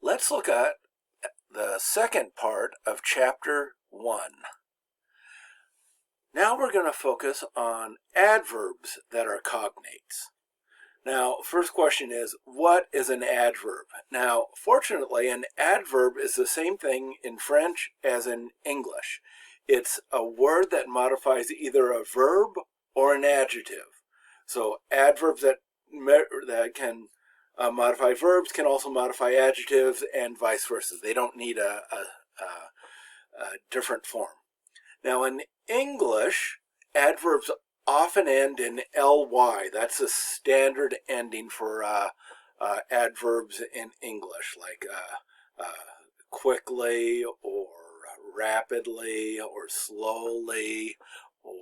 Let's look at the second part of Chapter 1. Now we're going to focus on adverbs that are cognates. Now, first question is, what is an adverb? Now, fortunately, an adverb is the same thing in French as in English. It's a word that modifies either a verb or an adjective. So adverbs that can modify verbs can also modify adjectives and vice versa. They don't need a different form. Now in English, adverbs often end in ly. That's a standard ending for adverbs in English, like quickly or rapidly or slowly or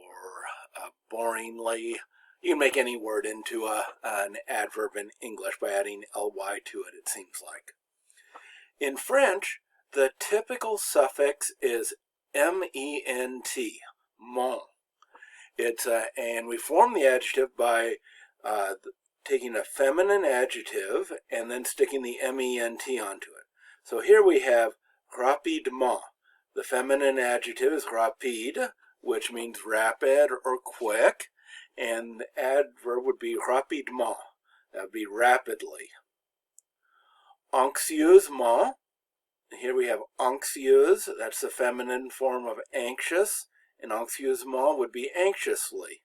boringly. You can make any word into an adverb in English by adding ly to it, it seems like. In French, the typical suffix is ment, mon. And we form the adjective by taking a feminine adjective and then sticking the ment onto it. So here we have rapidement. The feminine adjective is rapide, which means rapid or quick, and the adverb would be rapidement. That would be rapidly. Anxieusement. Here we have anxieuse, that's the feminine form of anxious, and anxieusement would be anxiously.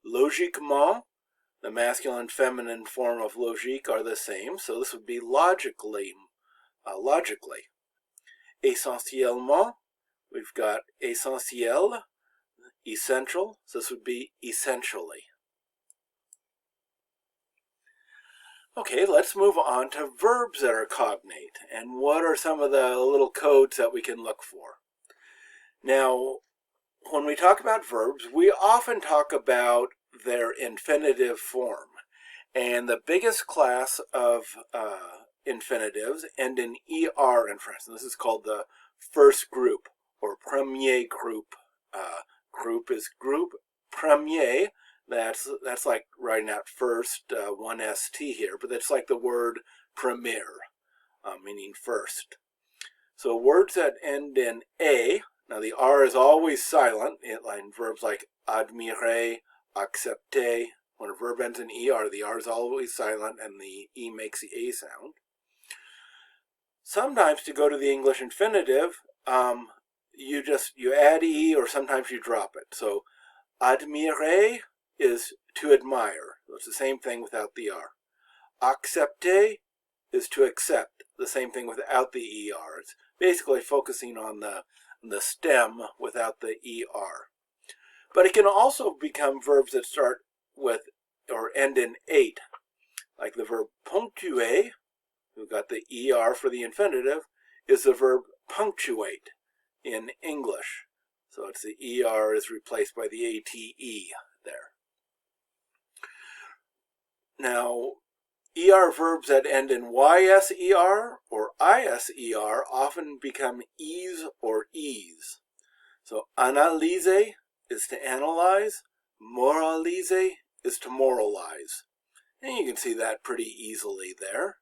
Logiquement, the masculine and feminine form of logique are the same, so this would be logically. Essentiellement, we've got essentiel, essential, so this would be essentially. Okay, let's move on to verbs that are cognate, and what are some of the little codes that we can look for. Now, when we talk about verbs, we often talk about their infinitive form, and the biggest class of infinitives end in er in French, and this is called the first group, or premier group. Group is group, premier. That's like writing out first, one st here, but that's like the word premier, meaning first. So words that end in a, now the r is always silent in verbs like admirer, accepter. When a verb ends in er, the r is always silent and the e makes the a sound. Sometimes to go to the English infinitive, you add e, or sometimes you drop it. So admirer is to admire. It's the same thing without the r. Accepter is to accept. The same thing without the er. It's basically focusing on the stem without the er. But it can also become verbs that start with or end in ate, like the verb ponctuer. We've got the er for the infinitive, is the verb punctuate in English. So it's the er is replaced by the ate there. Now, er verbs that end in yser or iser often become ease or ease. So analyse is to analyze, moralize is to moralize. And you can see that pretty easily there.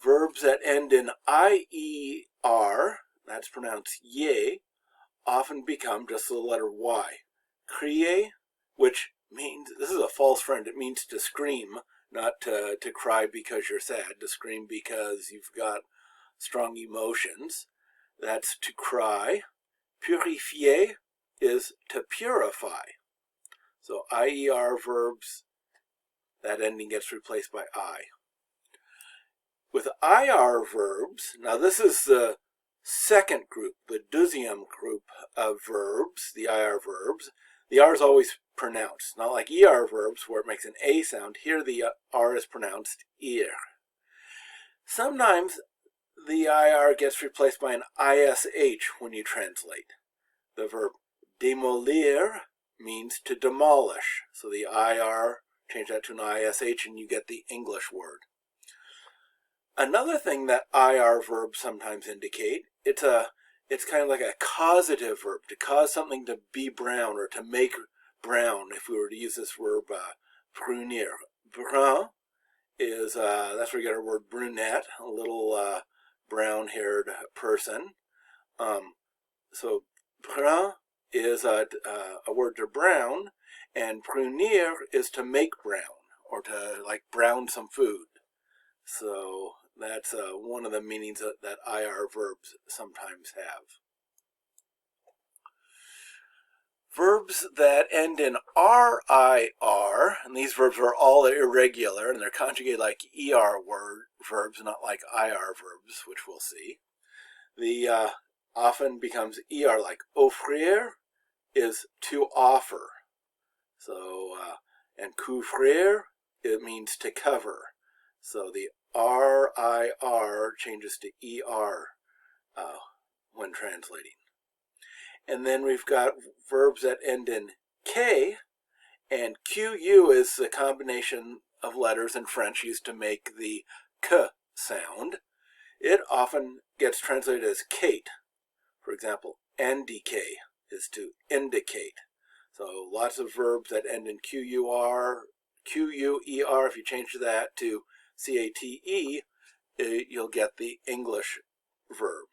Verbs that end in ier, that's pronounced ye, often become just the letter y. Crier, which means, this is a false friend, it means to scream, not to cry because you're sad, to scream because you've got strong emotions. That's to cry. Purifier is to purify. So ier verbs, that ending gets replaced by I. With ir verbs, now this is the second group, the deuxième group of verbs, the ir verbs. The r is always pronounced, not like er verbs where it makes an a sound. Here the r is pronounced ir. Sometimes the ir gets replaced by an ish when you translate. The verb démolir means to demolish, so the ir, change that to an ish and you get the English word. Another thing that ir verbs sometimes indicate, it's kind of like a causative verb, to cause something to be brown or to make brown, if we were to use this verb brunir. Brun is, that's where we get our word brunette, a little brown-haired person. So brun is a word to brown, and brunir is to make brown, or to like brown some food. So that's one of the meanings that IR verbs sometimes have. Verbs that end in RIR, and these verbs are all irregular, and they're conjugated like ER verbs, not like IR verbs, which we'll see. The often becomes ER, like offrir is to offer. So, and couvrir, it means to cover. So the RIR changes to ER when translating. And then we've got verbs that end in K, and QU is the combination of letters in French used to make the K sound. It often gets translated as Kate. For example, indicate is to indicate. So lots of verbs that end in QUER. If you change that to CATE, you'll get the English verb.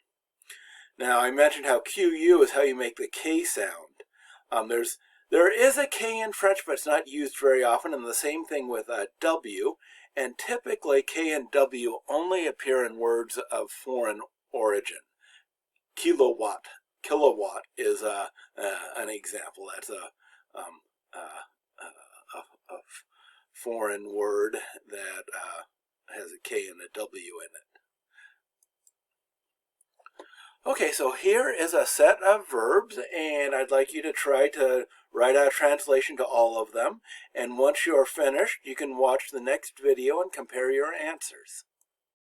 Now, I mentioned how QU is how you make the K sound. There is a K in French, but it's not used very often, and the same thing with W. And typically, K and W only appear in words of foreign origin. Kilowatt is an example. That's a foreign word that has a K and a W in it. Okay, so here is a set of verbs, and I'd like you to try to write out a translation to all of them. And once you're finished, you can watch the next video and compare your answers.